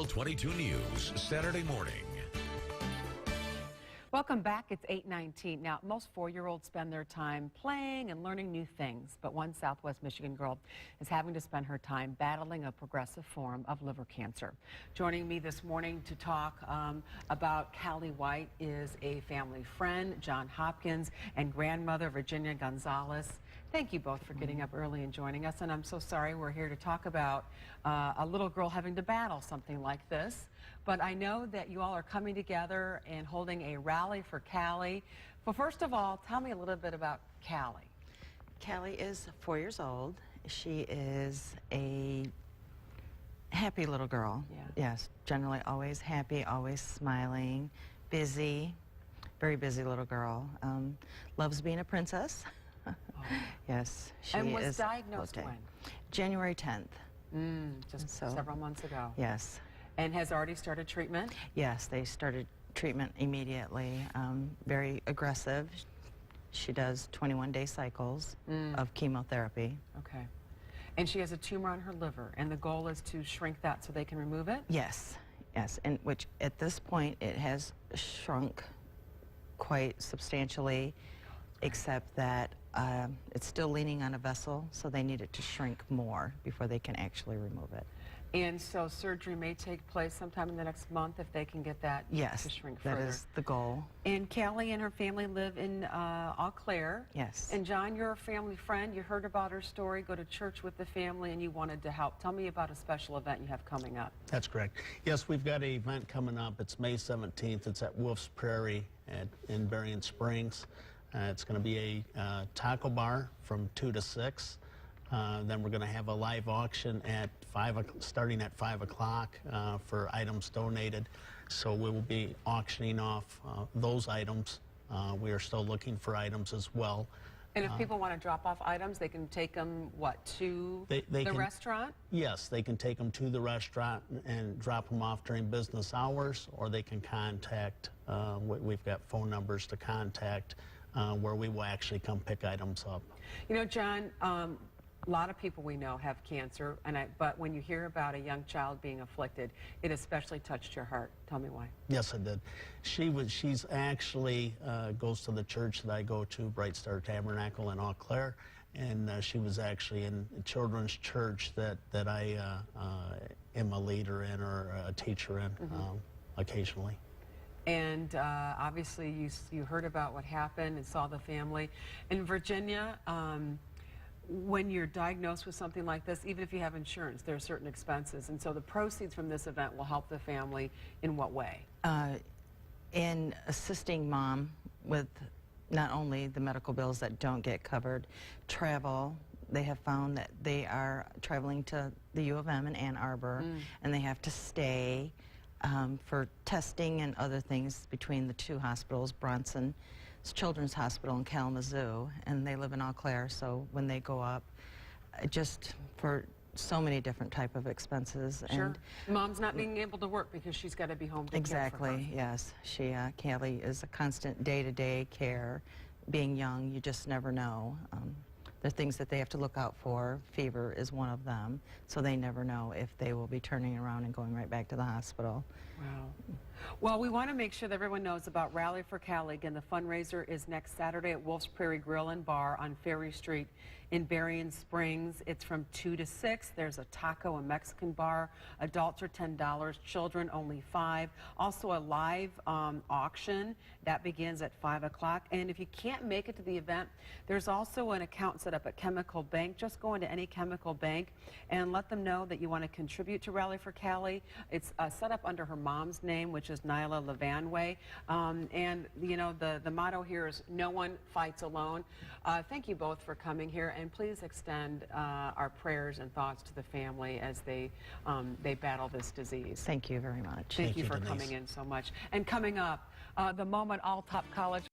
Channel 22 News, Saturday morning. Welcome back. It's 8:19. Now, most 4-year-olds spend their time playing and learning new things, but one Southwest Michigan girl is having to spend her time battling a progressive form of liver cancer. Joining me this morning to talk about Callie White is a family friend, John Hopkins, and grandmother Virginia Gonzalez. Thank you both for getting up early and joining us, and I'm so sorry we're here to talk about a little girl having to battle something like this. But I know that you all are coming together and holding a rally for Callie. Well, first of all, tell me a little bit about Callie. Callie is 4 years old. She is a happy little girl. Yeah. Yes, generally always happy, always smiling, busy, very busy little girl. Loves being a princess. Oh. Yes, she and was is diagnosed when? January 10th. Just several months ago. Yes. And has already started treatment? Yes, they started treatment immediately. Very aggressive. She does 21-day cycles of chemotherapy. Okay. And she has a tumor on her liver, and the goal is to shrink that so they can remove it? Yes, yes, and which at this point it has shrunk quite substantially, except that it's still leaning on a vessel, so they need it to shrink more before they can actually remove it. And so surgery may take place sometime in the next month if they can get that to shrink further. That is the goal. And Callie and her family live in Eau Claire. Yes. And John, you're a family friend. You heard about her story, go to church with the family, and you wanted to help. Tell me about a special event you have coming up. That's correct. Yes, we've got an event coming up. It's May 17th. It's at Wolf's Prairie in Berrien Springs. It's going to be a taco bar from 2 to 6. Then we're going to have a live auction at starting at 5 o'clock for items donated. So we will be auctioning off those items. We are still looking for items as well. And if people want to drop off items, they can take them, what, to the restaurant? Yes, they can take them to the restaurant and drop them off during business hours, or they can contact, we've got phone numbers to contact where we will actually come pick items up. You know, John, a lot of people we know have cancer, but when you hear about a young child being afflicted, it especially touched your heart. Tell me why. Yes, it did. She's actually goes to the church that I go to, Bright Star Tabernacle in Eau Claire, and she was actually in a children's church that I am a leader in or a teacher in occasionally. And obviously you heard about what happened and saw the family. In Virginia, when you're diagnosed with something like this, even if you have insurance, there are certain expenses. And so the proceeds from this event will help the family in what way? In assisting mom with not only the medical bills that don't get covered, travel. They have found that they are traveling to the U of M in Ann Arbor, and they have to stay for testing and other things between the two hospitals, Bronson's Children's Hospital in Kalamazoo, and they live in Eau Claire, so when they go up, just for so many different type of expenses. Sure. And Mom's not being able to work because she's got to be home to care for her. Exactly, yes. Callie is a constant day-to-day care. Being young, you just never know. There are things that they have to look out for. Fever is one of them, so they never know if they will be turning around and going right back to the hospital. Wow. Well, we want to make sure that everyone knows about Rally for Callie. Again, the fundraiser is next Saturday at Wolf's Prairie Grill and Bar on Ferry Street in Berrien Springs. It's from 2 to 6. There's a taco and Mexican bar. Adults are $10, children only $5. Also a live auction that begins at 5 o'clock. And if you can't make it to the event, there's also an account set up at Chemical Bank. Just go into any Chemical Bank and let them know that you want to contribute to Rally for Callie. It's set up under her mom's name, which is Nyla Levanway. And, you know, the motto here is no one fights alone. Thank you both for coming here, and please extend our prayers and thoughts to the family as they battle this disease. Thank you very much. Thank you for Denise. coming in so much. And coming up, the moment all top college